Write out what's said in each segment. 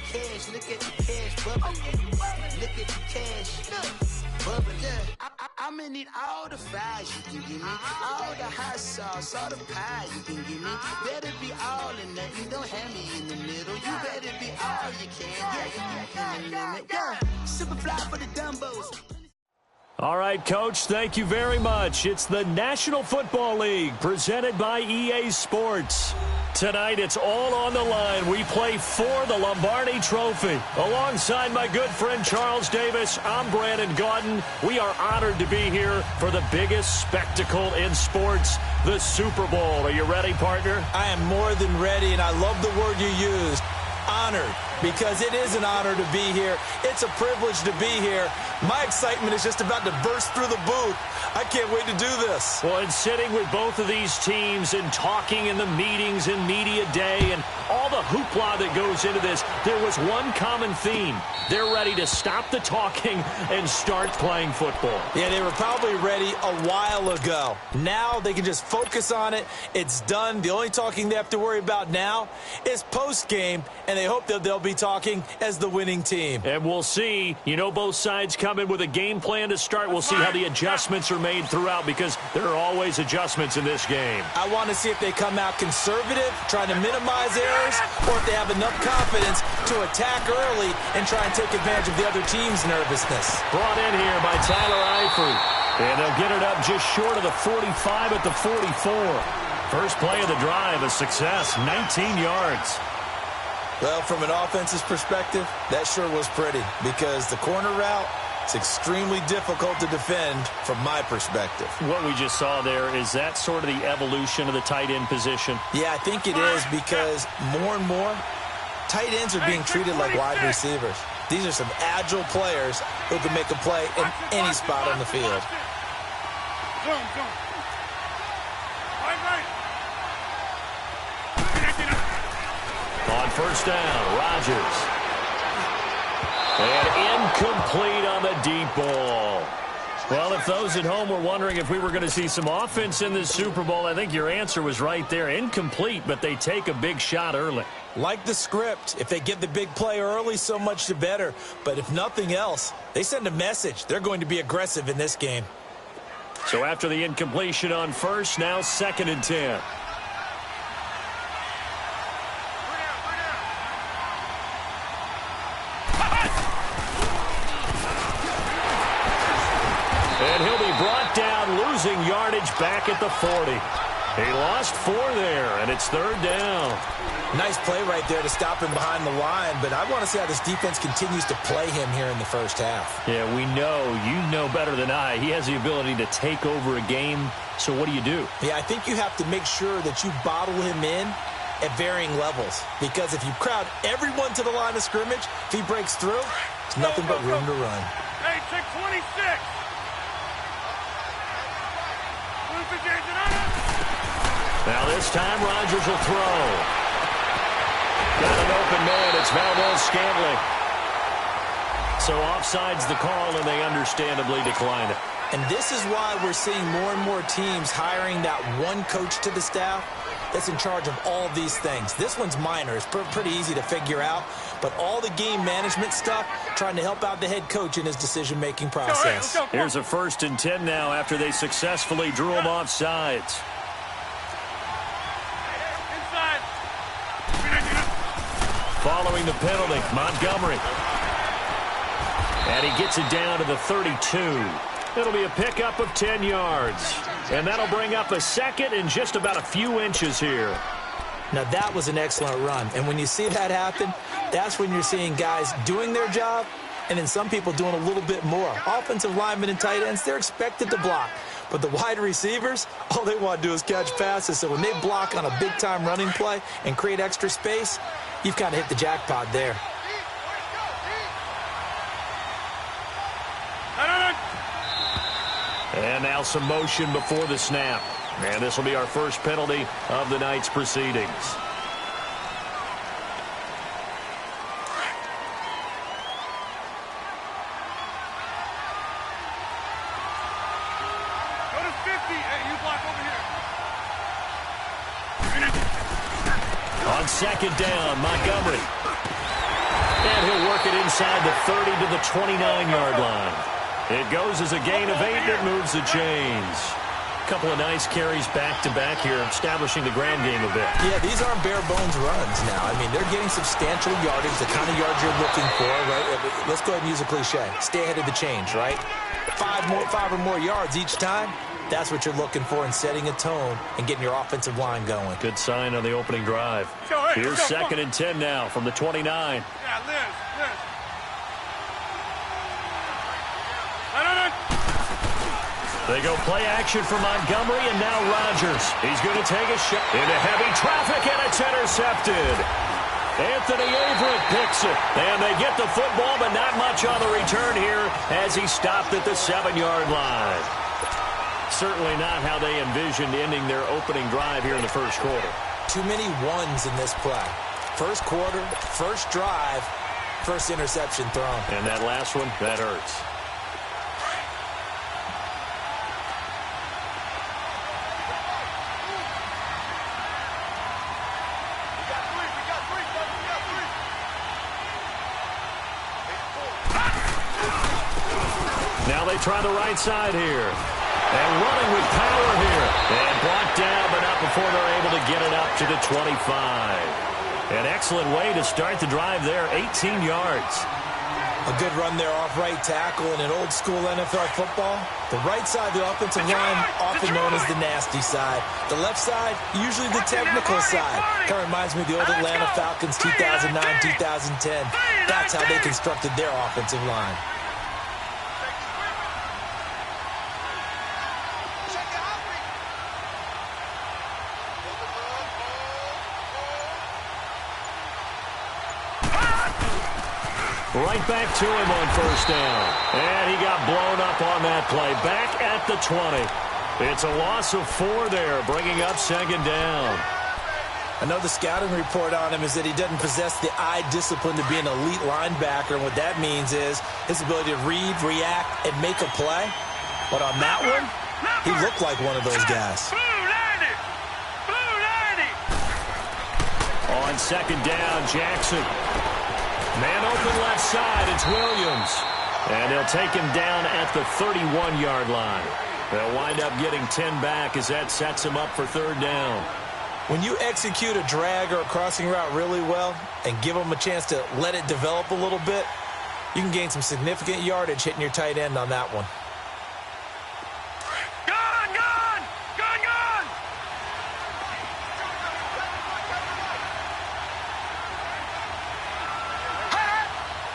cash, look at the cash bubbling. Look at the cash bubbling. I'ma need all the fries you can give me, all the hot sauce, all the pie you can give me. Better be all in nothing, don't have me in the middle. You better be all you can. Yeah. Super fly for the Dumbos. All right, Coach, thank you very much. It's the National Football League presented by EA Sports. Tonight, it's all on the line. We play for the Lombardi Trophy. Alongside my good friend Charles Davis, I'm Brandon Gaudin. We are honored to be here for the biggest spectacle in sports, the Super Bowl. Are you ready, partner? I am more than ready, and I love the word you used, honored, because it is an honor to be here. It's a privilege to be here. My excitement is just about to burst through the booth. I can't wait to do this. Well, and sitting with both of these teams and talking in the meetings and media day and all the hoopla that goes into this, there was one common theme. They're ready to stop the talking and start playing football. Yeah, they were probably ready a while ago. Now they can just focus on it. It's done. The only talking they have to worry about now is post-game, and they hope that they'll be talking as the winning team. And we'll see. You know, both sides come in with a game plan to start. We'll see how the adjustments are made throughout, because there are always adjustments in this game. I want to see if they come out conservative, trying to minimize errors, or if they have enough confidence to attack early and try and take advantage of the other team's nervousness. Brought in here by Tyler Eifert. And they'll get it up just short of the 45 at the 44. First play of the drive, a success, 19 yards. Well, from an offense's perspective, that sure was pretty, because the corner route, it's extremely difficult to defend from my perspective. What we just saw there, is that sort of the evolution of the tight end position? Yeah, I think it is, because more and more, tight ends are being treated like wide receivers. These are some agile players who can make a play in any spot on the field. On first down, Rodgers. And incomplete on the deep ball. Well, if those at home were wondering if we were going to see some offense in this Super Bowl, I think your answer was right there. Incomplete, but they take a big shot early. Like the script, if they get the big play early, so much the better. But if nothing else, they send a message. They're going to be aggressive in this game. So after the incompletion on first, now 2nd and 10. And he'll be brought down, losing yardage back at the 40. He lost 4 there, and it's 3rd down. Nice play right there to stop him behind the line, but I want to see how this defense continues to play him here in the first half. Yeah, we know. You know better than I. He has the ability to take over a game, so what do you do? Yeah, I think you have to make sure that you bottle him in at varying levels, because if you crowd everyone to the line of scrimmage, if he breaks through, there's nothing but room to run. Hey, check 26. Now this time Rodgers will throw. Got an open man. It's Valdez-Scantling. So offside's the call, and they understandably decline it. And this is why we're seeing more and more teams hiring that one coach to the staff that's in charge of all these things. This one's minor. It's pretty easy to figure out. But all the game management stuff, trying to help out the head coach in his decision-making process. Here's a 1st and 10 now after they successfully drew him off sides. Following the penalty, Montgomery. And he gets it down to the 32. It'll be a pickup of 10 yards. And that'll bring up a 2nd and just about a few inches here. Now, that was an excellent run. And when you see that happen, that's when you're seeing guys doing their job and then some people doing a little bit more. Offensive linemen and tight ends, they're expected to block. But the wide receivers, all they want to do is catch passes. So when they block on a big-time running play and create extra space, you've kind of hit the jackpot there. And now some motion before the snap. And this will be our first penalty of the night's proceedings. Go to 50. Hey, you block over here. On 2nd down, Montgomery. inside the 30 to the 29-yard line. It goes as a gain of 8, and it moves the chains. Couple of nice carries back-to-back here, establishing the ground game a bit. Yeah, these aren't bare-bones runs now. I mean, they're getting substantial yardage, the kind of yards you're looking for, right? Let's go ahead and use a cliche. Stay ahead of the change, right? 5 or more yards each time. That's what you're looking for in setting a tone and getting your offensive line going. Good sign on the opening drive. Here's 2nd and 10 now from the 29. Yeah, Liz. They go play action for Montgomery, and now Rodgers. He's going to take a shot into heavy traffic, and it's intercepted. Anthony Averett picks it, and they get the football, but not much on the return here as he stopped at the 7-yard line. Certainly not how they envisioned ending their opening drive here in the first quarter. Too many ones in this play. First quarter, first drive, first interception thrown. And that last one, that hurts. Now they try the right side here. And running with power here. And brought down, but not before they're able to get it up to the 25. An excellent way to start the drive there, 18 yards. A good run there off right tackle in an old-school NFL football. The right side of the offensive line, often known as the nasty side. The left side, usually the technical side. Kind of reminds me of the old Atlanta Falcons 2009-2010. That's how they constructed their offensive line. Right back to him on first down. And he got blown up on that play. Back at the 20. It's a loss of 4 there, bringing up 2nd down. Another scouting report on him is that he doesn't possess the eye discipline to be an elite linebacker. And what that means is his ability to read, react, and make a play. But on that one, he looked like one of those guys. On 2nd down, Jackson. Man open left side, it's Williams. And they'll take him down at the 31-yard line. They'll wind up getting 10 back as that sets him up for 3rd down. When you execute a drag or a crossing route really well and give them a chance to let it develop a little bit, you can gain some significant yardage hitting your tight end on that one.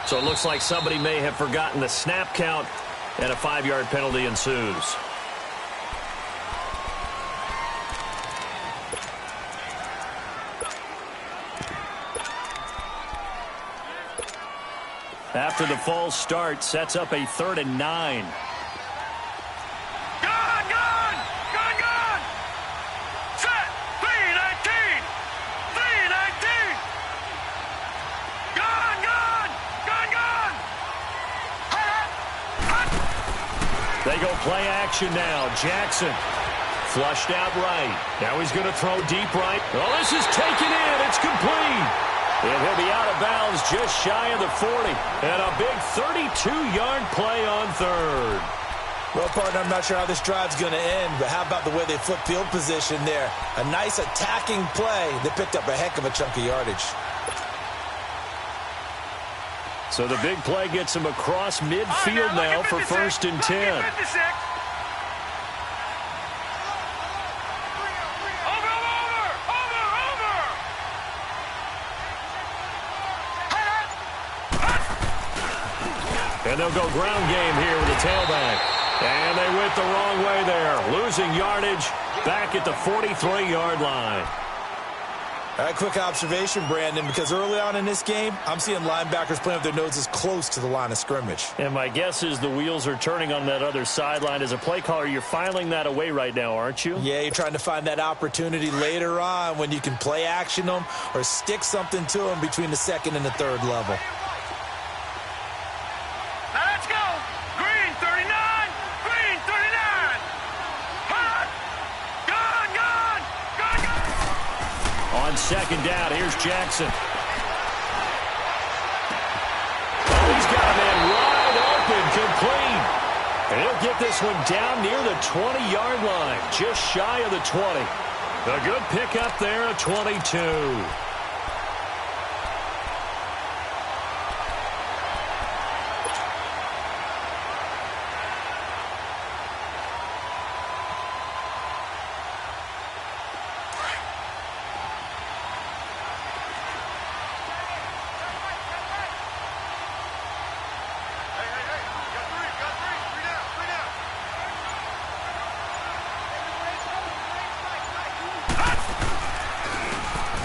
So it looks like somebody may have forgotten the snap count, and a 5-yard penalty ensues. After the false start, sets up a 3rd and 9. They go play action now. Jackson flushed out right. Now he's going to throw deep right. Oh, this is taken in. It's complete. And he'll be out of bounds just shy of the 40. And a big 32-yard play on 3rd. Well, partner, I'm not sure how this drive's going to end, but how about the way they flip field position there? A nice attacking play that picked up a heck of a chunk of yardage. So the big play gets him across midfield now for 1st and 10. And they'll go ground game here with the tailback. And they went the wrong way there. Losing yardage back at the 43-yard line. All right, quick observation, Brandon, because early on in this game, I'm seeing linebackers playing with their noses close to the line of scrimmage. And my guess is the wheels are turning on that other sideline. As a play caller, you're filing that away right now, aren't you? Yeah, you're trying to find that opportunity later on when you can play action them or stick something to them between the 2nd and the 3rd level. Now let's go. Green 39. Green 39. Hot. Gone. On 2nd down, here's Jackson. And he'll get this one down near the 20-yard line, just shy of the 20. A good pickup there, a 22.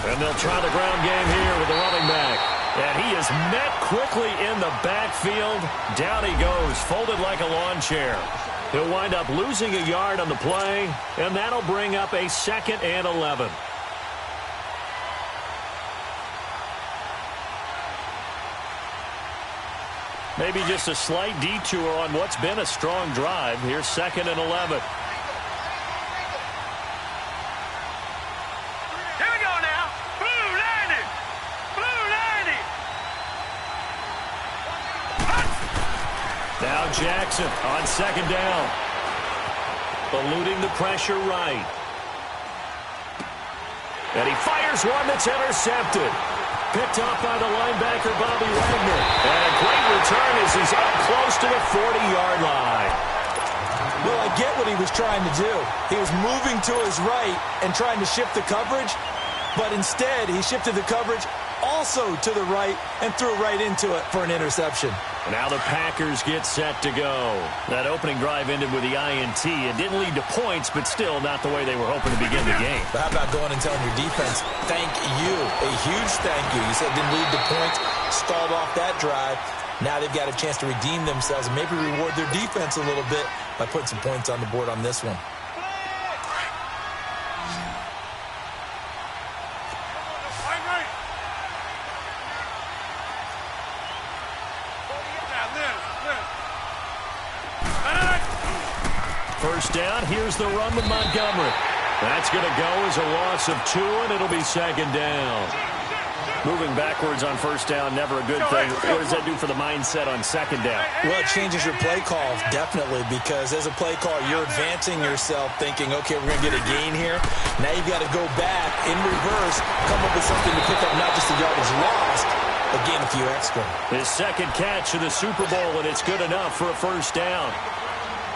And they'll try the ground game here with the running back. And he is met quickly in the backfield. Down he goes, folded like a lawn chair. He'll wind up losing a yard on the play, and that'll bring up a 2nd and 11. Maybe just a slight detour on what's been a strong drive. Here's 2nd and 11. Now Jackson on 2nd down. Eluding the pressure right. And he fires one that's intercepted. Picked off by the linebacker, Bobby Wagner. And a great return as he's up close to the 40-yard line. Well, I get what he was trying to do. He was moving to his right and trying to shift the coverage, but instead he shifted the coverage also to the right and threw right into it for an interception. Now the Packers get set to go. That opening drive ended with the INT. It didn't lead to points, but still not the way they were hoping to begin the game. But how about going and telling your defense, thank you, a huge thank you. You said it didn't lead to points, stalled off that drive. Now they've got a chance to redeem themselves and maybe reward their defense a little bit by putting some points on the board on this one. First down, here's the run with Montgomery. That's going to go as a loss of 2, and it'll be 2nd down. Moving backwards on first down, never a good thing. What does that do for the mindset on 2nd down? Well, it changes your play call, definitely, because as a play call, you're advancing yourself thinking, okay, we're going to get a gain here. Now you've got to go back in reverse, come up with something to pick up not just the yardage lost, but gain a few extra. His 2nd catch of the Super Bowl, and it's good enough for a first down.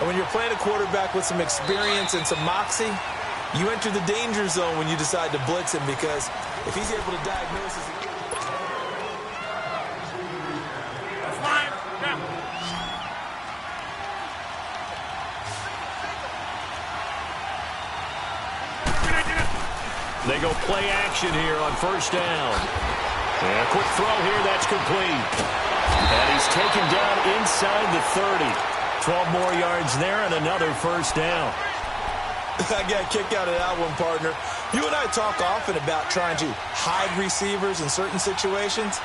And when you're playing a quarterback with some experience and some moxie, you enter the danger zone when you decide to blitz him, because if he's able to diagnose his... That's fine. Yeah. They go play action here on first down. And a quick throw here, that's complete. And he's taken down inside the 30. 12 more yards there and another first down. I got a kick out of that one, partner. You and I talk often about trying to hide receivers in certain situations,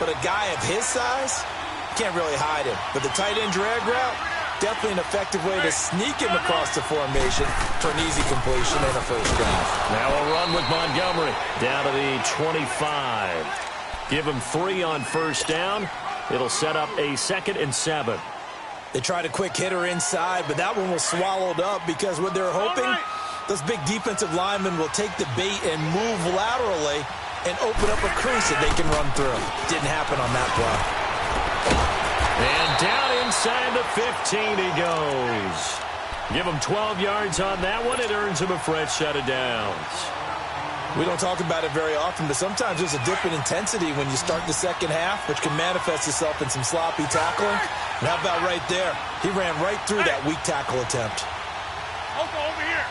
but a guy of his size, you can't really hide him. But the tight end drag route, definitely an effective way to sneak him across the formation for an easy completion and a first down. Now a run with Montgomery down to the 25. Give him 3 on first down. It'll set up a 2nd and 7. They tried a quick hitter inside, but that one was swallowed up because what they're hoping, those big defensive linemen will take the bait and move laterally and open up a crease that they can run through. Didn't happen on that play. And down inside the 15 he goes. Give him 12 yards on that one. It earns him a fresh set of downs. We don't talk about it very often, but sometimes there's a dip in intensity when you start the second half, which can manifest itself in some sloppy tackling. And how about right there? He ran right through that weak tackle attempt. Over here.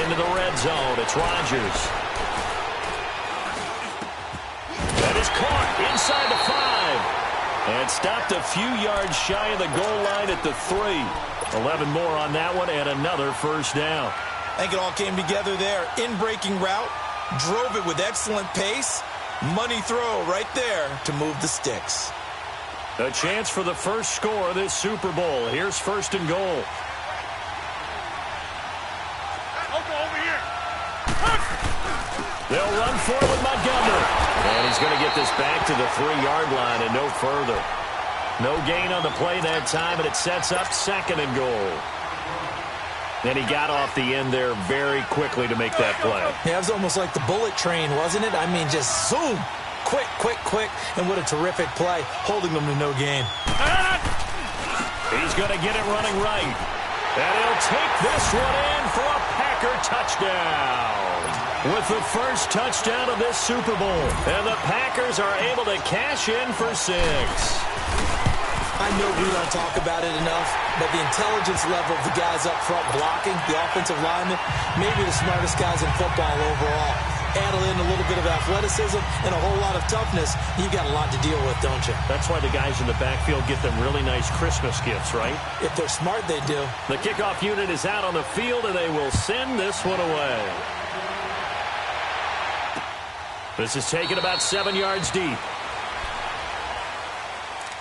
Into the red zone. It's Rodgers. That is caught inside the 5. And stopped a few yards shy of the goal line at the 3. 11 more on that one and another first down. I think it all came together there. In-breaking route, drove it with excellent pace. Money throw right there to move the sticks. A chance for the first score of this Super Bowl. Here's 1st and goal. Over here. They'll run for it with Montgomery. And he's going to get this back to the 3-yard line and no further. No gain on the play that time, and it sets up 2nd and goal. And he got off the end there very quickly to make that play. Yeah, it was almost like the bullet train, wasn't it? I mean, just zoom. Quick, quick, quick. And what a terrific play, holding them to no gain. He's going to get it running right. And he'll take this one in for a Packer touchdown. With the first touchdown of this Super Bowl. And the Packers are able to cash in for 6. I know we don't talk about it enough, but the intelligence level of the guys up front blocking, the offensive linemen, maybe the smartest guys in football overall. Add in a little bit of athleticism and a whole lot of toughness, you've got a lot to deal with, don't you? That's why the guys in the backfield get them really nice Christmas gifts, right? If they're smart, they do. The kickoff unit is out on the field, and they will send this one away. This is taken about 7 yards deep.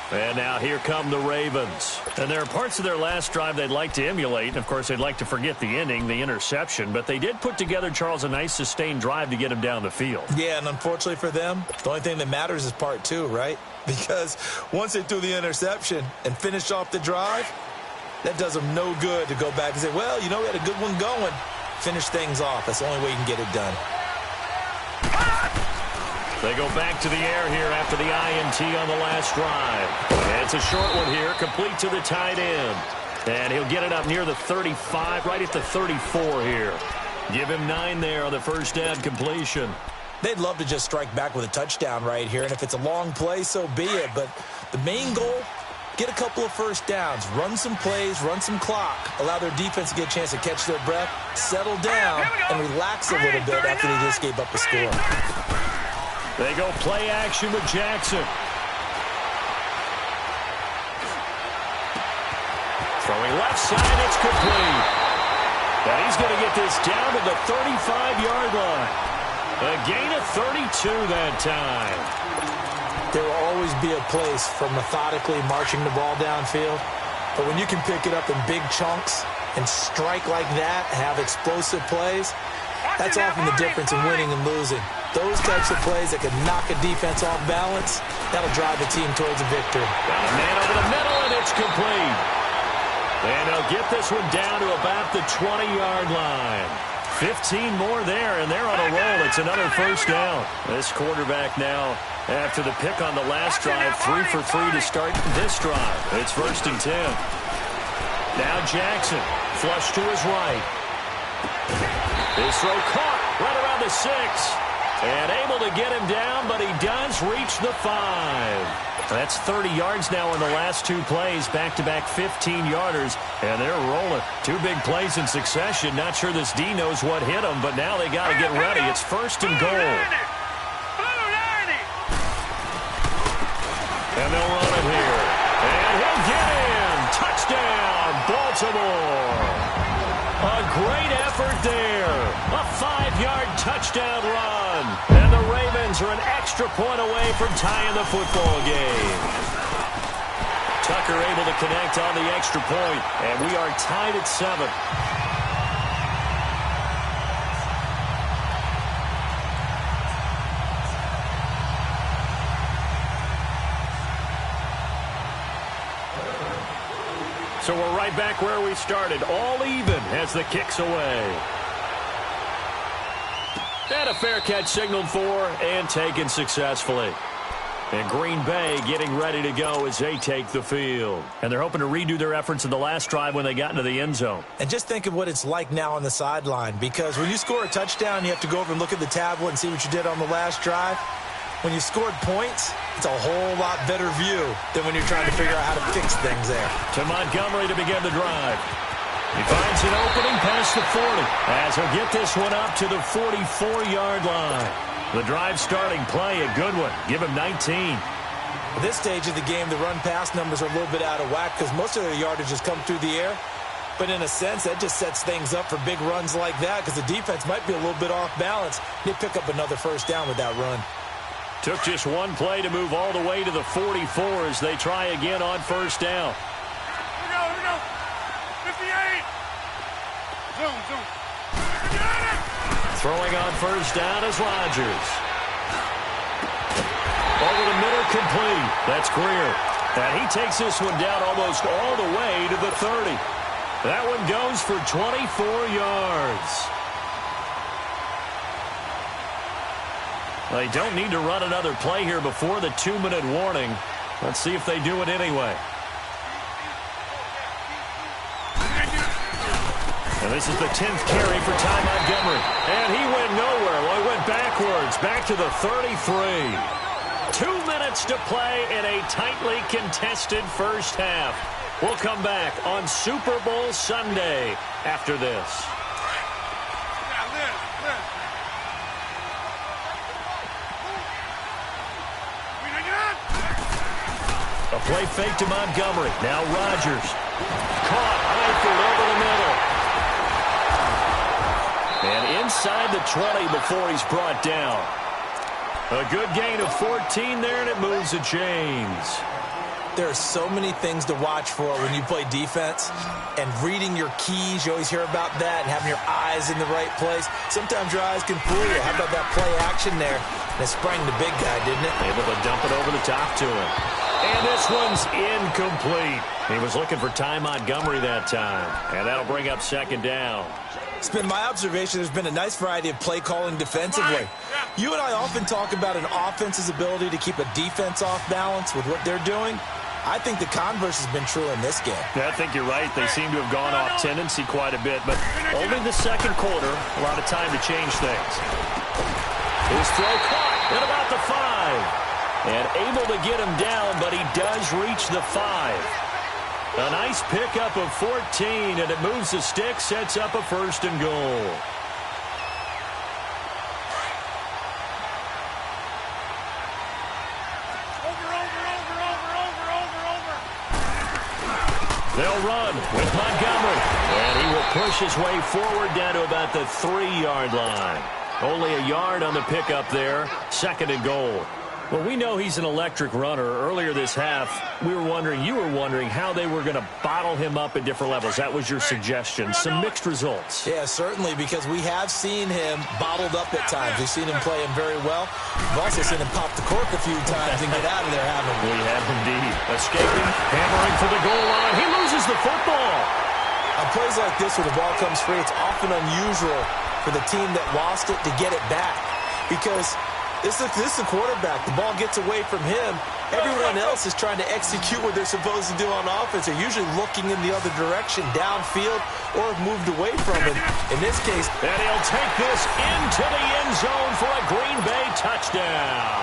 And now here come the Ravens. And there are parts of their last drive they'd like to emulate. And, of course, they'd like to forget the ending, the interception. But they did put together, Charles, a nice sustained drive to get him down the field. Yeah, and unfortunately for them, the only thing that matters is part 2, right? Because once they threw the interception and finished off the drive, that does them no good to go back and say, well, you know, we had a good one going. Finish things off. That's the only way you can get it done. They go back to the air here after the INT on the last drive. And it's a short one here, complete to the tight end. And he'll get it up near the 35, right at the 34 here. Give him 9 there on the first down completion. They'd love to just strike back with a touchdown right here. And if it's a long play, so be it. But the main goal, get a couple of first downs, run some plays, run some clock, allow their defense to get a chance to catch their breath, settle down, and relax a little bit after they just gave up a score. They go play action with Jackson. Throwing left side, it's complete. And he's going to get this down to the 35-yard line. A gain of 32 that time. There will always be a place for methodically marching the ball downfield. But when you can pick it up in big chunks and strike like that, have explosive plays, that's often the difference in winning and losing. Those types of plays that can knock a defense off balance, that'll drive a team towards a victory. Got a man over the middle, and it's complete. And they'll get this one down to about the 20-yard line. 15 more there, and they're on a roll. It's another first down. This quarterback now, after the pick on the last drive, 3 for 3 to start this drive. It's 1st and 10. Now Jackson, flush to his right. His throw caught right around the 6. And able to get him down, but he does reach the 5. That's 30 yards now in the last 2 plays, back-to-back 15-yarders, and they're rolling. 2 big plays in succession. Not sure this D knows what hit him, but now they got to get ready. It's 1st and goal. And they'll run it here. And he'll get in. Touchdown, Baltimore. A great effort there. A 5-yard touchdown run. And the Ravens are an extra point away from tying the football game. Tucker able to connect on the extra point, and we are tied at 7. So we're right back where we started, all even as the kick's away. And a fair catch signaled for and taken successfully. And Green Bay getting ready to go as they take the field. And they're hoping to redo their efforts in the last drive when they got into the end zone. And just think of what it's like now on the sideline, because when you score a touchdown, you have to go over and look at the tablet and see what you did on the last drive. When you scored points, it's a whole lot better view than when you're trying to figure out how to fix things there. To Montgomery to begin the drive. He finds an opening past the 40 as he'll get this one up to the 44-yard line. The drive starting play, a good one. Give him 19. At this stage of the game, the run-pass numbers are a little bit out of whack because most of their yardage has come through the air. But in a sense, that just sets things up for big runs like that because the defense might be a little bit off balance. They pick up another first down with that run. Took just one play to move all the way to the 44 as they try again on first down. Here we go. 58. Zoom. Throwing on first down is Rodgers. Over the middle, complete. That's Greer. And he takes this one down almost all the way to the 30. That one goes for 24 yards. They don't need to run another play here before the 2-minute warning. Let's see if they do it anyway. And this is the 10th carry for Ty Montgomery. And he went nowhere. Well, he went backwards, back to the 33. 2 minutes to play in a tightly contested first half. We'll come back on Super Bowl Sunday after this. A play fake to Montgomery. Now Rodgers. Caught. Eifert over the middle. And inside the 20 before he's brought down. A good gain of 14 there, and it moves the chains. There are so many things to watch for when you play defense. And reading your keys, you always hear about that, and having your eyes in the right place. Sometimes your eyes can fool you. How about that play action there? And it sprang the big guy, didn't it? Able to dump it over the top to him. And this one's incomplete. He was looking for Ty Montgomery that time. And that'll bring up second down. It's been my observation there's been a nice variety of play calling defensively. You and I often talk about an offense's ability to keep a defense off balance with what they're doing. I think the converse has been true in this game. I think you're right. They seem to have gone off tendency quite a bit, but only the second quarter, a lot of time to change things. His throw caught at about the 5. And able to get him down, but he does reach the 5. A nice pickup of 14, and it moves the stick, sets up a 1st and goal. They'll run with Montgomery, and he will push his way forward down to about the 3-yard line. Only a yard on the pickup there, 2nd and goal. Well, we know he's an electric runner. Earlier this half, you were wondering how they were going to bottle him up at different levels. That was your suggestion. Some mixed results. Yeah, certainly, because we have seen him bottled up at times. We've seen him play him very well. We've also seen him pop the cork a few times and get out of there, haven't we? We have indeed. Escaping, hammering for the goal line. He loses the football. On plays like this where the ball comes free, it's often unusual for the team that lost it to get it back. Because this is the quarterback. The ball gets away from him. Everyone else is trying to execute what they're supposed to do on offense. They're usually looking in the other direction, downfield, or have moved away from it. In this case, and he'll take this into the end zone for a Green Bay touchdown.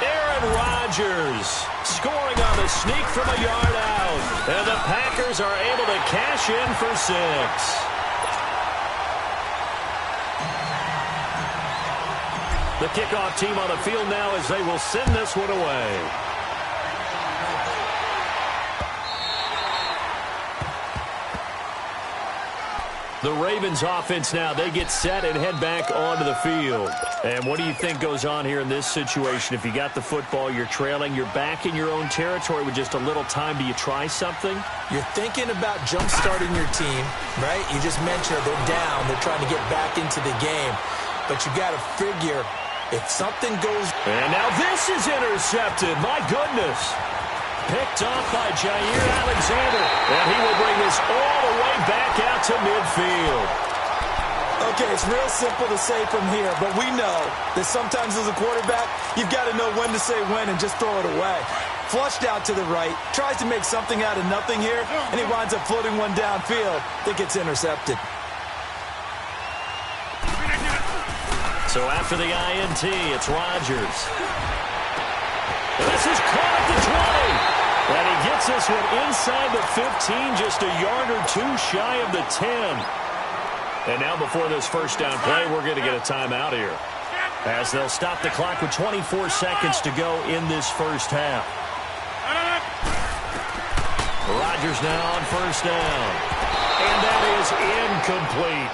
Aaron Rodgers scoring on the sneak from a yard out. And the Packers are able to cash in for 6. The kickoff team on the field now as they will send this one away. The Ravens offense now, they get set and head back onto the field. And what do you think goes on here in this situation? If you got the football, you're trailing, you're back in your own territory with just a little time. Do you try something? You're thinking about jump-starting your team, right? You just mentioned they're down. They're trying to get back into the game. But you got to figure if something goes... And now this is intercepted. My goodness. Picked off by Jair Alexander. And he will bring this all the way back out to midfield. Okay, it's real simple to say from here, but we know that sometimes as a quarterback, you've got to know when to say when and just throw it away. Flushed out to the right, tries to make something out of nothing here, and he winds up floating one downfield that gets intercepted. So after the INT, it's Rodgers. And this is caught at the 20. And he gets this one inside the 15, just a yard or two shy of the 10. And now before this first down play, we're going to get a timeout here, as they'll stop the clock with 24 seconds to go in this first half. Rodgers now on first down. And that is incomplete.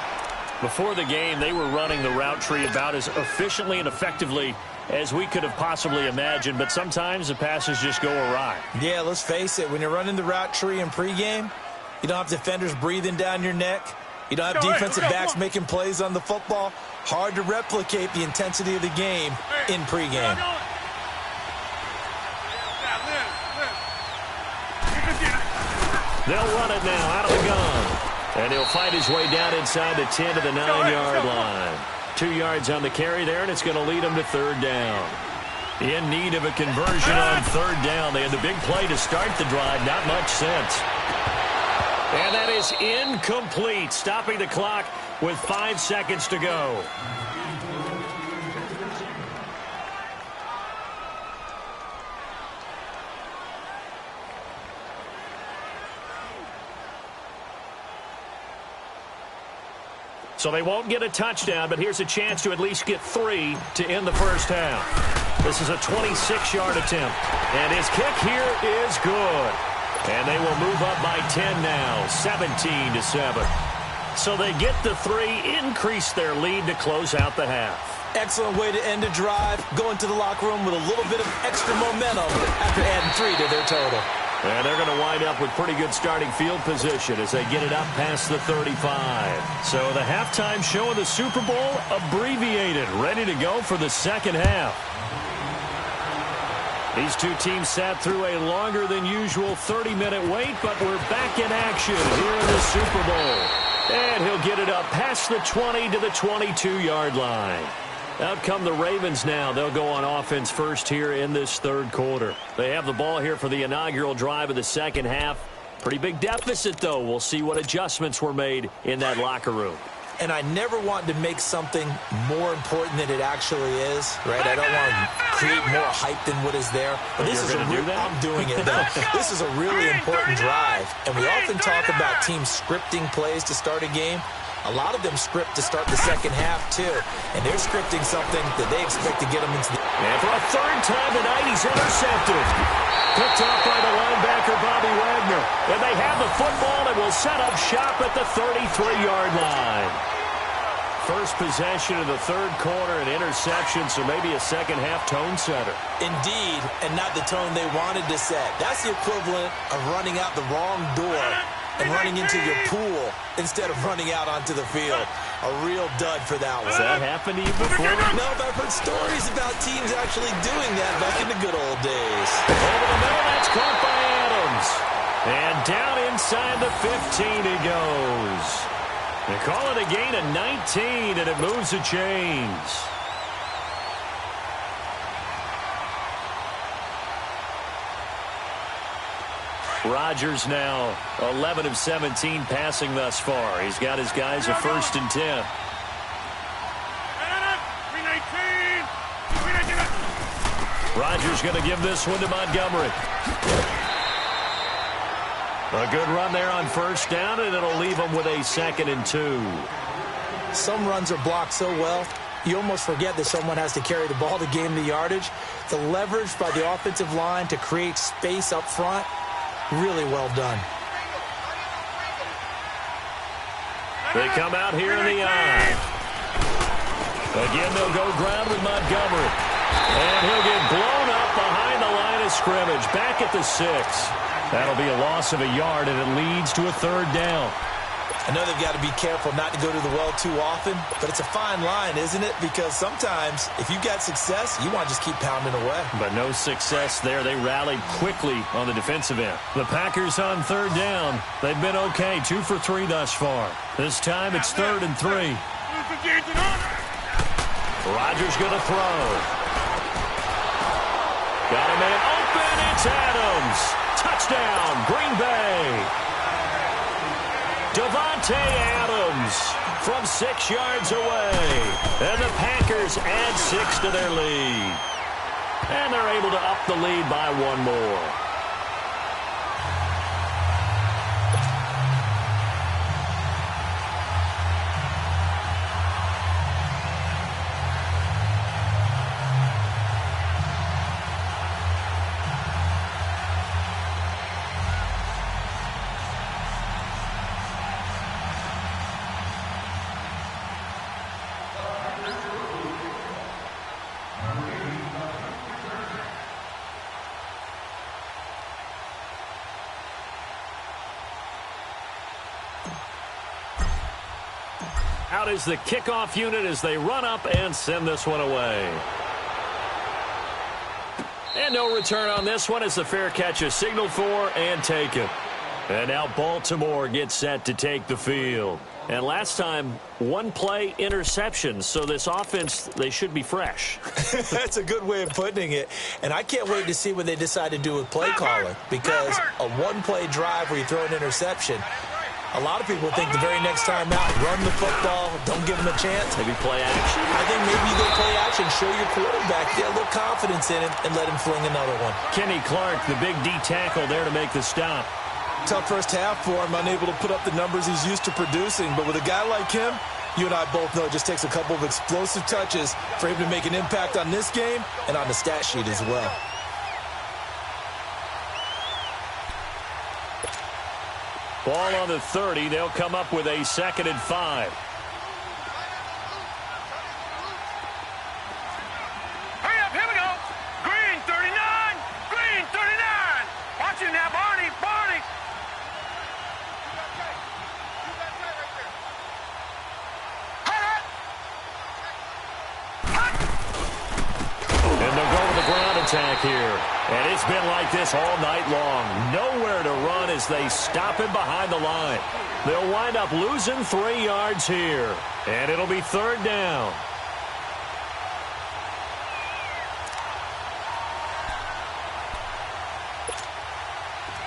Before the game, they were running the route tree about as efficiently and effectively as we could have possibly imagined, but sometimes the passes just go awry. Yeah, let's face it. When you're running the route tree in pregame, you don't have defenders breathing down your neck. You don't have defensive backs making plays on the football. Hard to replicate the intensity of the game in pregame. They'll run it now out of the gun. And he'll fight his way down inside the 10 to the 9-yard line. 2 yards on the carry there, and it's going to lead them to third down. In need of a conversion on third down. They had the big play to start the drive. Not much sense. And that is incomplete. Stopping the clock with 5 seconds to go. So they won't get a touchdown, but here's a chance to at least get 3 to end the first half. This is a 26-yard attempt. And his kick here is good. And they will move up by 10 now, 17-7. So they get the 3, increase their lead to close out the half. Excellent way to end a drive. Go into the locker room with a little bit of extra momentum after adding 3 to their total. And they're going to wind up with pretty good starting field position as they get it up past the 35. So the halftime show of the Super Bowl abbreviated, ready to go for the second half. These two teams sat through a longer than usual 30-minute wait, but we're back in action here in the Super Bowl. And he'll get it up past the 20 to the 22-yard line. Out come the Ravens now. They'll go on offense first here in this third quarter. They have the ball here for the inaugural drive of the second half. Pretty big deficit, though. We'll see what adjustments were made in that locker room. And I never want to make something more important than it actually is, right? I don't want to create more hype than what is there. But this is I'm doing it, though. This is a really important drive. And we often talk about teams scripting plays to start a game. A lot of them script to start the second half, too. And they're scripting something that they expect to get them into the... And for a third time tonight, he's intercepted. Picked off by the linebacker, Bobby Wagner. And they have the football and will set up shop at the 33-yard line. First possession of the third quarter, an interception, so maybe a second-half tone setter. Indeed, and not the tone they wanted to set. That's the equivalent of running out the wrong door and running into your pool instead of running out onto the field. A real dud for that one. Has that happened to you before? No, but I've heard stories about teams actually doing that back in the good old days. Over the middle, that's caught by Adams. And down inside the 15 he goes. They call it a gain of 19, and it moves the chains. Rodgers now 11 of 17 passing thus far. He's got his guys a 1st and 10. Rodgers going to give this one to Montgomery. A good run there on first down, and it'll leave them with a 2nd and 2. Some runs are blocked so well, you almost forget that someone has to carry the ball to gain the yardage. The leverage by the offensive line to create space up front, really well done. They come out here in the eye. Again, they'll go ground with Montgomery. And he'll get blown up behind the line of scrimmage. Back at the 6. That'll be a loss of a yard, and it leads to a 3rd down. I know they've got to be careful not to go to the well too often, but it's a fine line, isn't it? Because sometimes, if you've got success, you want to just keep pounding away. But no success there. They rallied quickly on the defensive end. The Packers on 3rd down. They've been okay, 2 for 3 thus far. This time it's 3rd and 3. Rodgers going to throw. Got a man open. It's Adams. Touchdown, Green Bay. Davante Adams from 6 yards away. And the Packers add 6 to their lead. And they're able to up the lead by 1 more. Out is the kickoff unit as they run up and send this one away. And no return on this one as the fair catch is signaled for and taken. And now Baltimore gets set to take the field. And last time, one play interception. So this offense, they should be fresh. That's a good way of putting it. And I can't wait to see what they decide to do with play calling. Because a one-play drive where you throw an interception, a lot of people think the very next time out, run the football, don't give them a chance. Maybe play action. I think maybe you go play action, show your quarterback, get a little confidence in him, and let him fling another one. Kenny Clark, the big D tackle there to make the stop. Tough first half for him, unable to put up the numbers he's used to producing. But with a guy like him, you and I both know it just takes a couple of explosive touches for him to make an impact on this game and on the stat sheet as well. Ball on the 30. They'll come up with a 2nd and 5. Hurry up, here we go. Green 39. Green 39. Watch it now, Barney. Barney. And they'll go with the ground attack here. And it's been like this all night long. Nowhere to run as they stop him behind the line. They'll wind up losing 3 yards here. And it'll be 3rd down.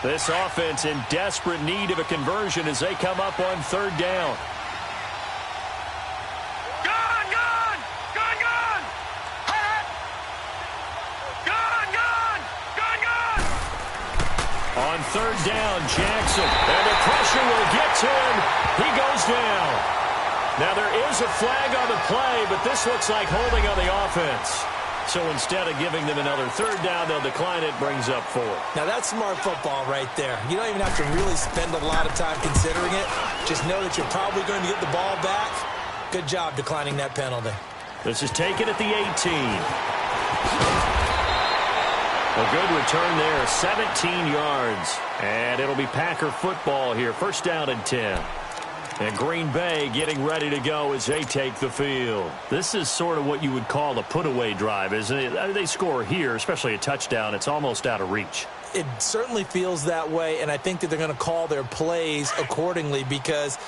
This offense in desperate need of a conversion as they come up on 3rd down. On 3rd down, Jackson. And the pressure will get to him. He goes down. Now, there is a flag on the play, but this looks like holding on the offense. So instead of giving them another 3rd down, they'll decline it, brings up 4. Now, that's smart football right there. You don't even have to really spend a lot of time considering it. Just know that you're probably going to get the ball back. Good job declining that penalty. This is taken at the 18. A good return there, 17 yards. And it'll be Packer football here, 1st down and 10. And Green Bay getting ready to go as they take the field. This is sort of what you would call a put-away drive, isn't it? They score here, especially a touchdown. It's almost out of reach. It certainly feels that way, and I think that they're going to call their plays accordingly because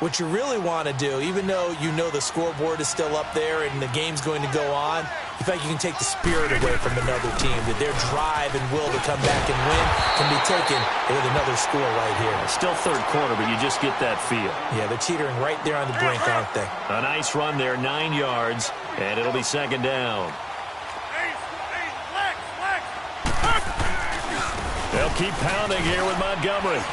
what you really want to do, even though you know the scoreboard is still up there and the game's going to go on, in fact, you can take the spirit away from another team, that their drive and will to come back and win can be taken with another score right here. Still 3rd quarter, but you just get that feel. Yeah, they're teetering right there on the brink, aren't they? A nice run there, 9 yards, and it'll be 2nd down. They'll keep pounding here with Montgomery.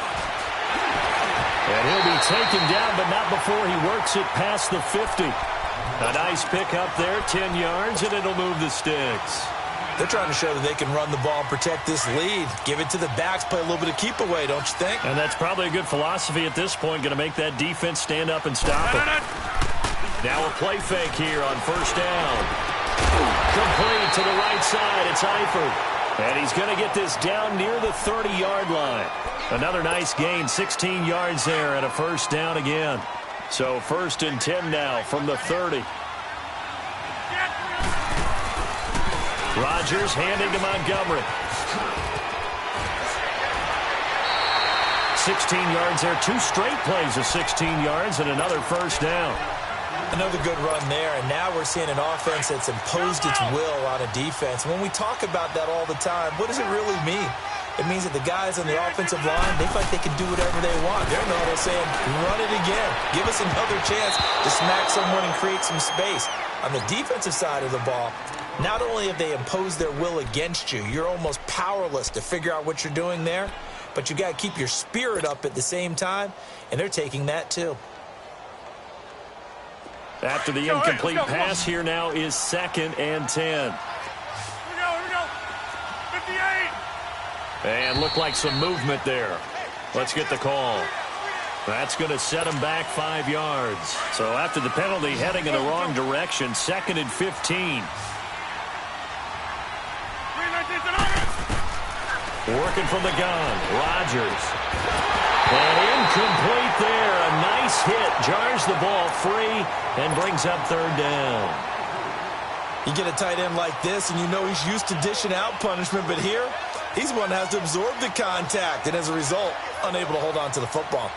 And he'll be taken down, but not before he works it past the 50. A nice pick up there, 10 yards, and it'll move the sticks. They're trying to show that they can run the ball and protect this lead. Give it to the backs, play a little bit of keep away, don't you think? And that's probably a good philosophy at this point, going to make that defense stand up and stop it. Now a play fake here on 1st down. Complete to the right side, it's Eifert. And he's going to get this down near the 30-yard line. Another nice gain, 16 yards there, and a 1st down again. So 1st and 10 now from the 30. Rodgers handing to Montgomery. 16 yards there, 2 straight plays of 16 yards and another 1st down. Another good run there, and now we're seeing an offense that's imposed its will on a defense. When we talk about that all the time, what does it really mean? It means that the guys on the offensive line, they feel like they can do whatever they want. They're in the huddle saying, run it again. Give us another chance to smack someone and create some space. On the defensive side of the ball, not only have they imposed their will against you, you're almost powerless to figure out what you're doing there, but you got to keep your spirit up at the same time, and they're taking that too. After the incomplete pass, here now is 2nd and 10. Here we go. 58. And looked like some movement there. Let's get the call. That's going to set him back 5 yards. So after the penalty, heading in the wrong direction, 2nd and 15. Working from the gun. Rodgers. And incomplete there. A nice hit. Jars the ball free and brings up third down. You get a tight end like this, and you know he's used to dishing out punishment, but here, he's one that has to absorb the contact, and as a result, unable to hold on to the football.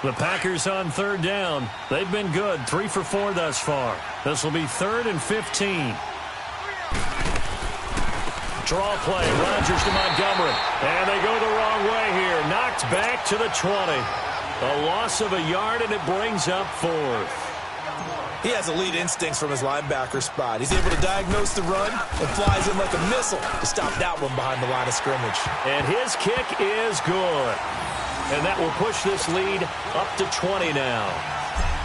The Packers on third down. They've been good, 3 for 4 thus far. This will be 3rd and 15. Draw play, Rodgers to Montgomery. And they go the wrong way here. Knocked back to the 20. A loss of a yard, and it brings up 4th. He has elite instincts from his linebacker spot. He's able to diagnose the run and flies in like a missile to stop that one behind the line of scrimmage. And his kick is good. And that will push this lead up to 20 now.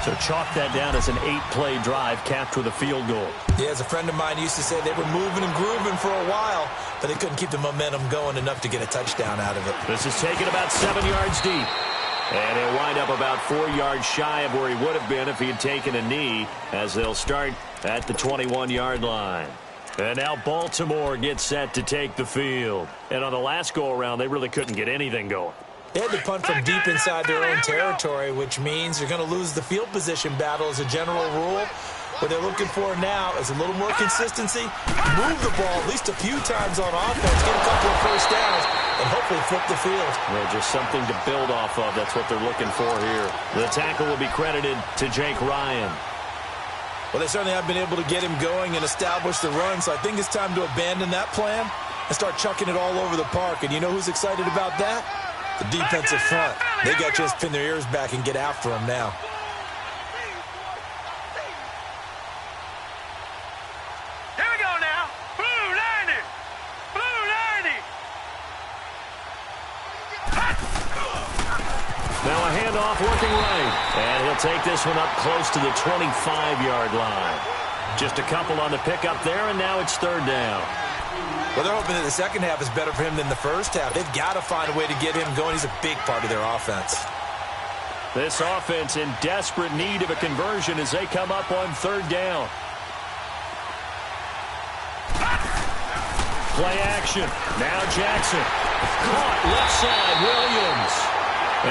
So chalk that down as an 8-play drive capped with a field goal. Yeah, as a friend of mine used to say, they were moving and grooving for a while, but they couldn't keep the momentum going enough to get a touchdown out of it. This is taken about 7 yards deep. And he'll wind up about 4 yards shy of where he would have been if he had taken a knee, as they'll start at the 21-yard line. And now Baltimore gets set to take the field. And on the last go-around, they really couldn't get anything going. They had to punt from deep inside their own territory, which means you're going to lose the field position battle as a general rule. What they're looking for now is a little more consistency, move the ball at least a few times on offense, get a couple of first downs, and hopefully flip the field. Well, just something to build off of. That's what they're looking for here. The tackle will be credited to Jake Ryan. Well, they certainly have been able to get him going and establish the run, so I think it's time to abandon that plan and start chucking it all over the park. And you know who's excited about that? The defensive front. They got to just pin their ears back and get after him now. Here we go now. Blue 90. Blue 90. Now a handoff working right. And he'll take this one up close to the 25-yard line. Just a couple on the pickup there, and now it's third down. Well, they're hoping that the second half is better for him than the first half. They've got to find a way to get him going. He's a big part of their offense. This offense in desperate need of a conversion as they come up on third down. Play action. Now Jackson. Caught left side, Williams.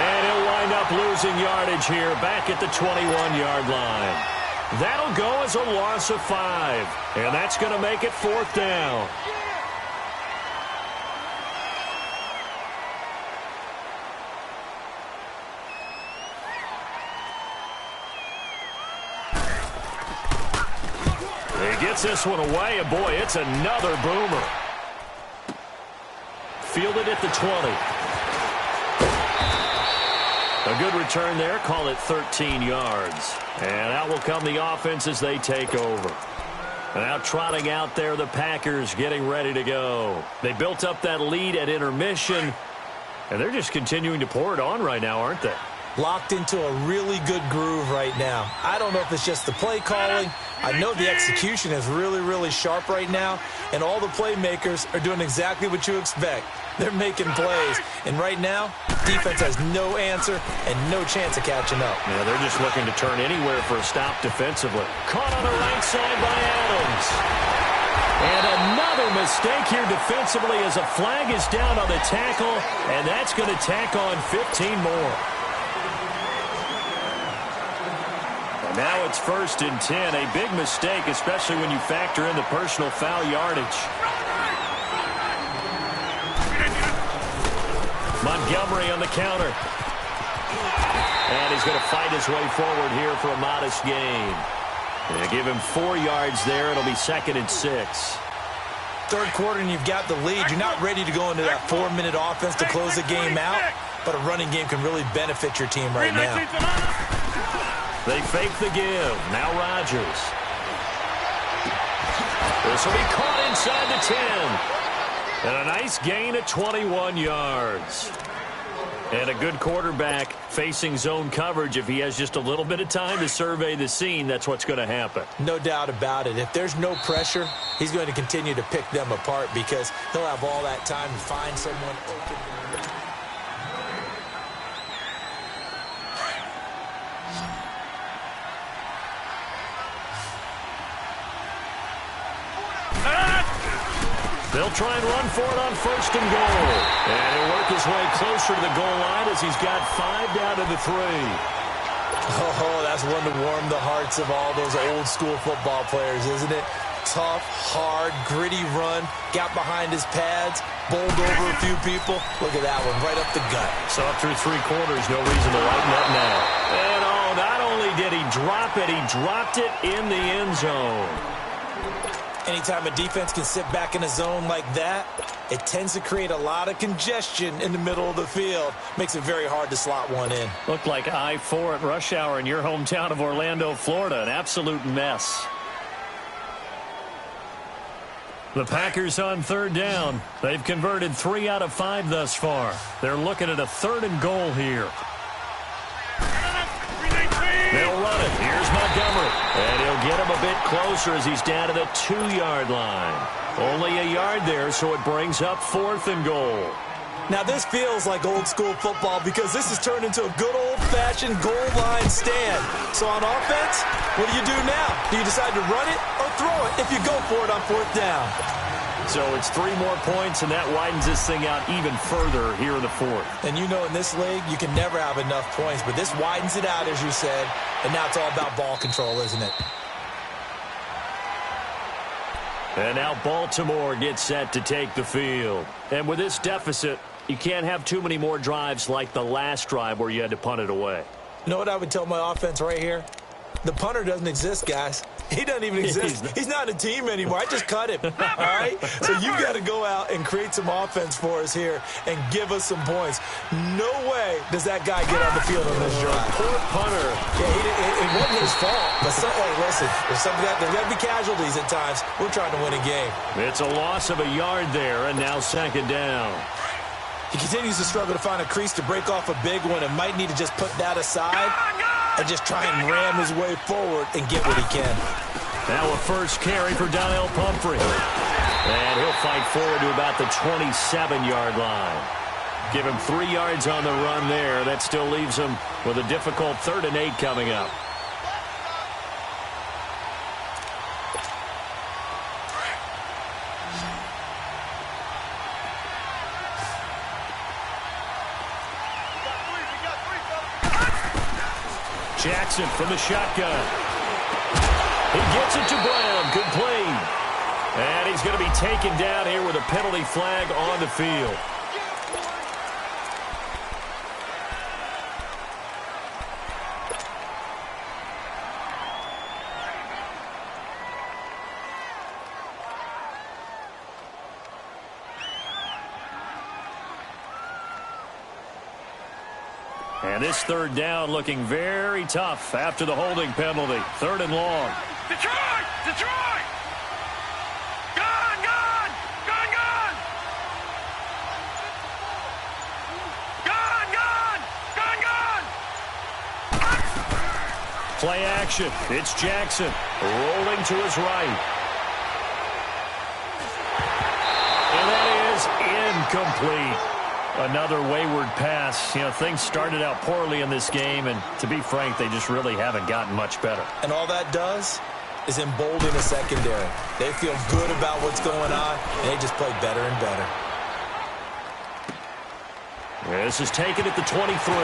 And he'll wind up losing yardage here back at the 21-yard line. That'll go as a loss of 5. And that's going to make it fourth down. He gets this one away, and boy, it's another boomer. Fielded at the 20. A good return there, call it 13 yards. And out will come the offense as they take over. Now trotting out there, the Packers getting ready to go. They built up that lead at intermission, and they're just continuing to pour it on right now, aren't they? Locked into a really good groove right now. I don't know if it's just the play calling. I know the execution is really, really sharp right now, and all the playmakers are doing exactly what you expect. They're making plays, and right now, defense has no answer and no chance of catching up. Yeah, they're just looking to turn anywhere for a stop defensively. Caught on the right side by Adams. And another mistake here defensively as a flag is down on the tackle, and that's going to tack on 15 more. And now it's 1st and 10, a big mistake, especially when you factor in the personal foul yardage. Montgomery on the counter. And he's going to fight his way forward here for a modest gain. They give him 4 yards there. It'll be 2nd and 6. Third quarter and you've got the lead. You're not ready to go into that 4-minute offense to close the game out, but a running game can really benefit your team right now. They fake the give. Now Rodgers. This will be caught inside the 10. And a nice gain of 21 yards. And a good quarterback facing zone coverage. If he has just a little bit of time to survey the scene, that's what's going to happen. No doubt about it. If there's no pressure, he's going to continue to pick them apart because he'll have all that time to find someone open. They'll try and run for it on 1st and goal. And he'll work his way closer to the goal line as he's got 5 down to the 3. Oh, that's one to warm the hearts of all those old school football players, isn't it? Tough, hard, gritty run, got behind his pads, bowled over a few people. Look at that one, right up the gut. So up through 3 quarters, no reason to lighten up now. And not only did he drop it, he dropped it in the end zone. Anytime a defense can sit back in a zone like that, it tends to create a lot of congestion in the middle of the field. Makes it very hard to slot one in. Looked like I-4 at rush hour in your hometown of Orlando, Florida. An absolute mess. The Packers on 3rd down. They've converted 3 out of 5 thus far. They're looking at a 3rd and goal here. They'll run it. Here's Montgomery. And he'll get him a bit closer as he's down to the 2-yard line. Only a yard there, so it brings up 4th and goal. Now, this feels like old school football because this has turned into a good old-fashioned goal line stand. So on offense, what do you do now? Do you decide to run it or throw it if you go for it on 4th down? So it's 3 more points, and that widens this thing out even further here in the 4th. And you know in this league, you can never have enough points, but this widens it out, as you said, and now it's all about ball control, isn't it? And now Baltimore gets set to take the field. And with this deficit, you can't have too many more drives like the last drive where you had to punt it away. You know what I would tell my offense right here? The punter doesn't exist, guys. He doesn't even exist. He's not a team anymore. I just cut him, all right? So you got to go out and create some offense for us here and give us some points. No way does that guy get on the field on this drive. Poor punter. Yeah, it wasn't his fault. But listen, there's got to be casualties at times. We're trying to win a game. It's a loss of a yard there, and now 2nd down. He continues to struggle to find a crease to break off a big one and might need to just put that aside and just try and ram his way forward and get what he can. Now a first carry for Donnell Pumphrey. And he'll fight forward to about the 27-yard line. Give him 3 yards on the run there. That still leaves him with a difficult 3rd and 8 coming up. Jackson from the shotgun. He gets it to Brown. Complete. And he's going to be taken down here with a penalty flag on the field. And this 3rd down looking very tough after the holding penalty. 3rd and long. Detroit! Detroit! Gone! Gone! Gone! Gone! Gone! Gone! Gone! Gone! Play action. It's Jackson rolling to his right. And that is incomplete. Another wayward pass. You know, things started out poorly in this game, and to be frank, they just really haven't gotten much better. And all that does is embolden the secondary. They feel good about what's going on, and they just play better and better. This is taken at the 23.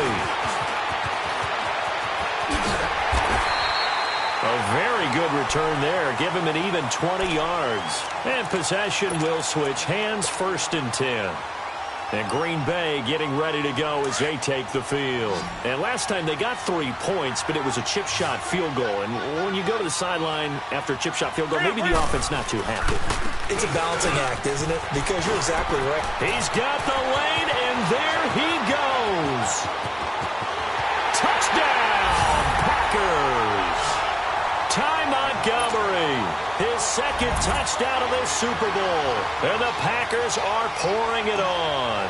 A very good return there. Give him an even 20 yards. And possession will switch hands. 1st and 10. And Green Bay getting ready to go as they take the field. And last time they got 3 points, but it was a chip shot field goal. And when you go to the sideline after a chip shot field goal, maybe the offense not too happy. It's a balancing act, isn't it? Because you're exactly right. He's got the lane, and there he goes. Touchdown, Packers. Ty Montgomery, his 2nd touchdown of this Super Bowl. And the Packers are pouring it on.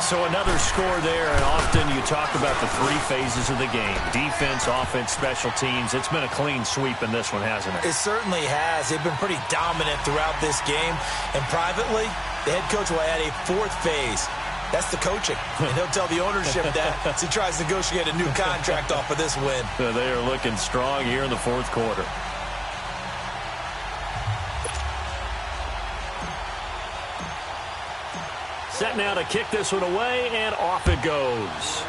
So another score there, and often you talk about the 3 phases of the game. Defense, offense, special teams. It's been a clean sweep in this one, hasn't it? It certainly has. They've been pretty dominant throughout this game. And privately, the head coach will add a 4th phase. That's the coaching. And he'll tell the ownership that as he tries to negotiate a new contract off of this win. They are looking strong here in the 4th quarter. Set now to kick this one away, and off it goes.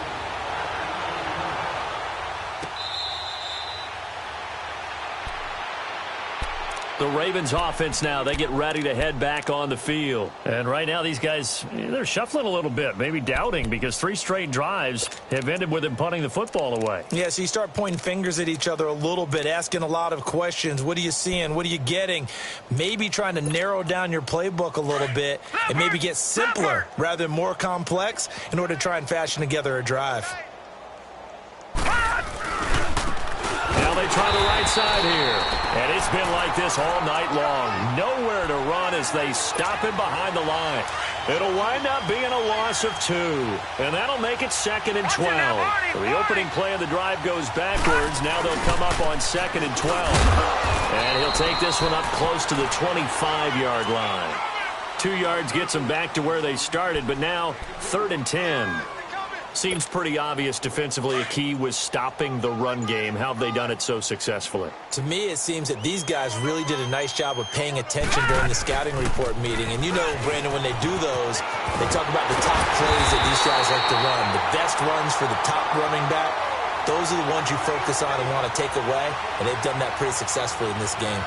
The Ravens offense now, they get ready to head back on the field. And right now these guys, they're shuffling a little bit, maybe doubting, because 3 straight drives have ended with them punting the football away. Yeah, so you start pointing fingers at each other a little bit, asking a lot of questions. What are you seeing? What are you getting? Maybe trying to narrow down your playbook a little bit and maybe get simpler rather than more complex in order to try and fashion together a drive. Now they try the right side here. And it's been like this all night long. Nowhere to run as they stop him behind the line. It'll wind up being a loss of 2. And that'll make it 2nd and 12. The opening play of the drive goes backwards. Now they'll come up on 2nd and 12. And he'll take this one up close to the 25-yard line. 2 yards gets them back to where they started, but now 3rd and 10. Seems pretty obvious defensively a key was stopping the run game. How have they done it so successfully? To me, it seems that these guys really did a nice job of paying attention during the scouting report meeting. And you know, Brandon, when they do those, they talk about the top plays that these guys like to run. The best runs for the top running back, those are the ones you focus on and want to take away. And they've done that pretty successfully in this game.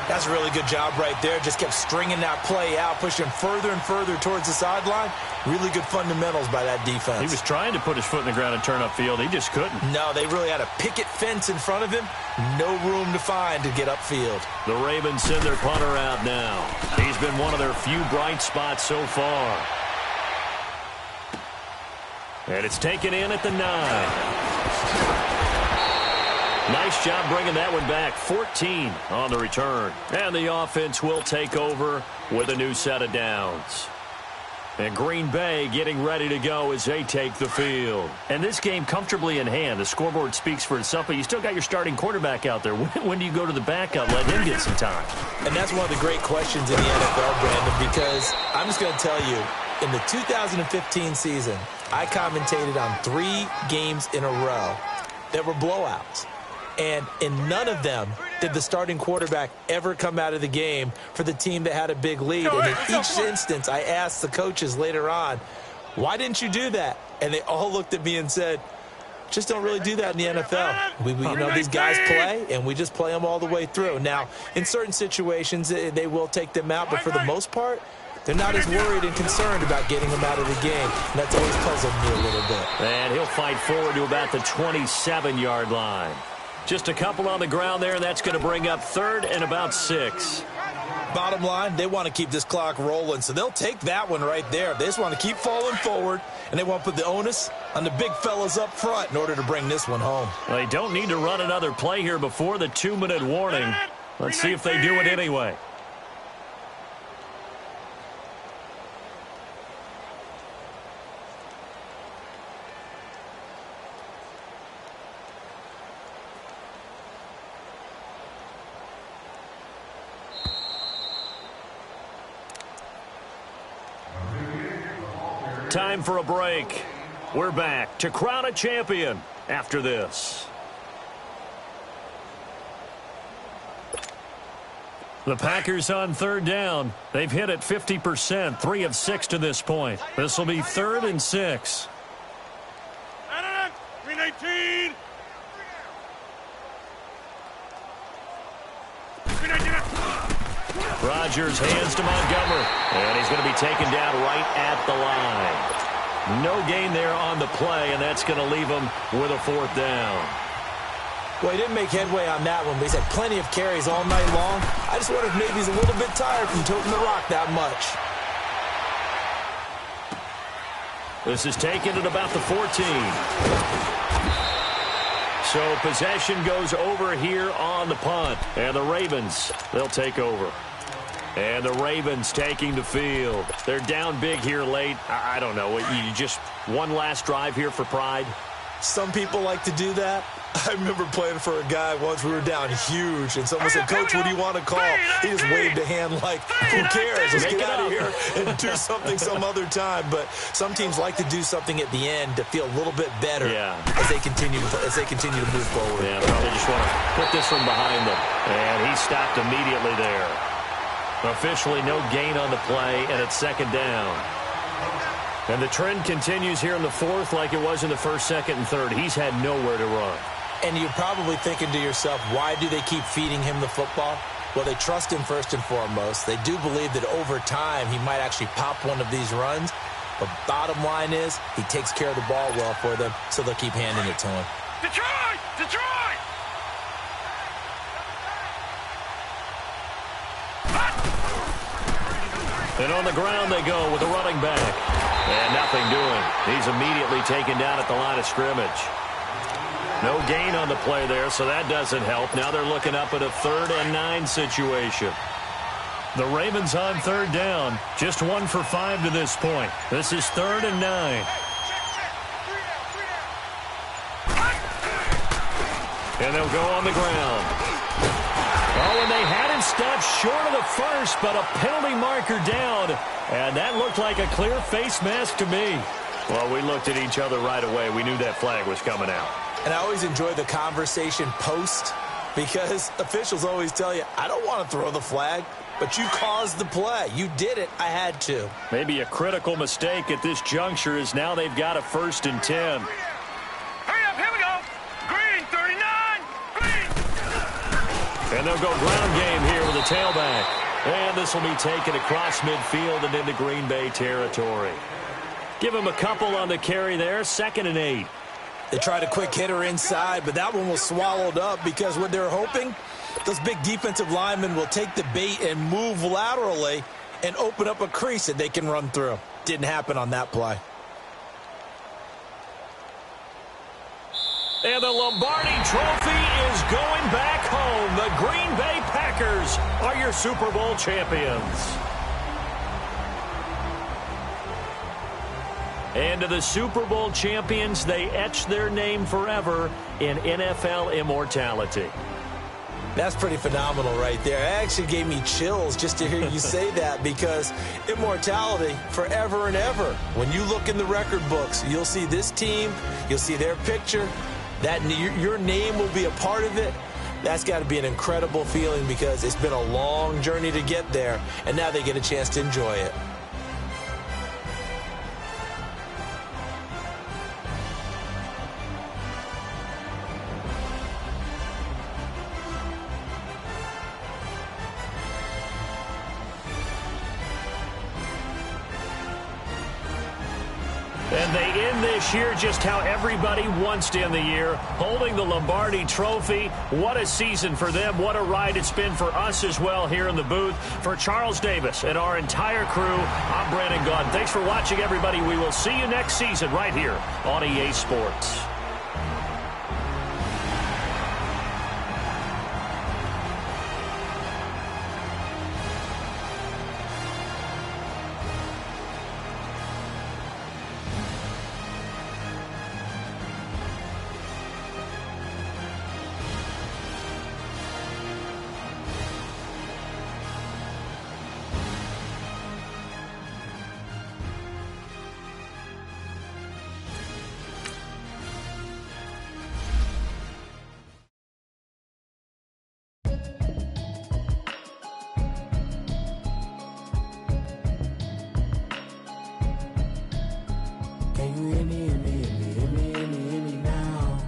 That's a really good job right there. Just kept stringing that play out, pushing further and further towards the sideline. Really good fundamentals by that defense. He was trying to put his foot in the ground and turn upfield. He just couldn't. No, they really had a picket fence in front of him. No room to find to get upfield. The Ravens send their punter out now. He's been one of their few bright spots so far. And it's taken in at the 9. Nice job bringing that one back. 14 on the return. And the offense will take over with a new set of downs. And Green Bay getting ready to go as they take the field. And this game comfortably in hand. The scoreboard speaks for itself, but you still got your starting quarterback out there. When do you go to the backup, let him get some time? And that's one of the great questions in the NFL, Brandon, because I'm just going to tell you, in the 2015 season, I commentated on 3 games in a row that were blowouts. And in none of them did the starting quarterback ever come out of the game for the team that had a big lead. And in each instance, I asked the coaches later on, why didn't you do that? And they all looked at me and said, just don't really do that in the NFL. You know, these guys play, and we just play them all the way through. Now, in certain situations, they will take them out, but for the most part, they're not as worried and concerned about getting them out of the game. And that's always puzzled me a little bit. And he'll fight forward to about the 27-yard line. Just a couple on the ground there, and that's going to bring up 3rd and about 6. Bottom line, they want to keep this clock rolling, so they'll take that one right there. They just want to keep falling forward, and they want to put the onus on the big fellas up front in order to bring this one home. They don't need to run another play here before the 2-minute warning. Let's see if they do it anyway. Time for a break. We're back to crown a champion after this. The Packers on 3rd down. They've hit it 50%, 3 of 6 to this point. This will be 3rd and 6. 319. Rodgers hands to Montgomery, and he's going to be taken down right at the line. No gain there on the play, and that's going to leave him with a 4th down. Well, he didn't make headway on that one, but he's had plenty of carries all night long. I just wonder if maybe he's a little bit tired from toting the rock that much. This is taken at about the 14. So possession goes over here on the punt. And the Ravens, they'll take over. And the Ravens taking the field. They're down big here late. I don't know. You just one last drive here for pride? Some people like to do that. I remember playing for a guy once. We were down huge, and someone said, Coach, what do you want to call? He just waved a hand like, who cares? Let's get out of here and do something some other time. But some teams like to do something at the end to feel a little bit better as they continue to move forward. Yeah, probably just want to put this one behind them. And he stopped immediately there. Officially no gain on the play, and it's 2nd down. And the trend continues here in the fourth like it was in the first, second, and third. He's had nowhere to run. And you're probably thinking to yourself, why do they keep feeding him the football? Well, they trust him first and foremost. They do believe that over time he might actually pop one of these runs. But bottom line is he takes care of the ball well for them, so they'll keep handing it to him. Detroit! Detroit! And on the ground they go with a running back. And nothing doing. He's immediately taken down at the line of scrimmage. No gain on the play there, so that doesn't help. Now they're looking up at a 3rd and 9 situation. The Ravens on 3rd down. Just 1 for 5 to this point. This is 3rd and 9. And they'll go on the ground. Oh, and they had him stopped short of the first, but a penalty marker down. And that looked like a clear face mask to me. Well, we looked at each other right away. We knew that flag was coming out. And I always enjoy the conversation post because officials always tell you, I don't want to throw the flag, but you caused the play. You did it. I had to. Maybe a critical mistake at this juncture is now they've got a 1st and 10. Hurry up, here we go. Green, 39. Green. And they'll go ground game here with a tailback. And this will be taken across midfield and into Green Bay territory. Give him a couple on the carry there. 2nd and 8. They tried a quick hitter inside, but that one was swallowed up because what they're hoping, those big defensive linemen will take the bait and move laterally and open up a crease that they can run through. Didn't happen on that play. And the Lombardi Trophy is going back home. The Green Bay Packers are your Super Bowl champions. And to the Super Bowl champions, they etch their name forever in NFL immortality. That's pretty phenomenal right there. It actually gave me chills just to hear you say that because immortality forever and ever. When you look in the record books, you'll see this team, you'll see their picture, that your name will be a part of it. That's got to be an incredible feeling because it's been a long journey to get there, and now they get a chance to enjoy it. And they end this year just how everybody wants to end the year, holding the Lombardi Trophy. What a season for them. What a ride it's been for us as well here in the booth. For Charles Davis and our entire crew, I'm Brandon Gaudin. Thanks for watching, everybody. We will see you next season right here on EA Sports. Can you hear me, hear me, hear me, hear me, hear me, hear me now?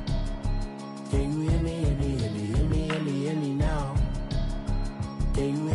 Can you hear me, hear me, hear me, hear me, hear me, hear me now? Can you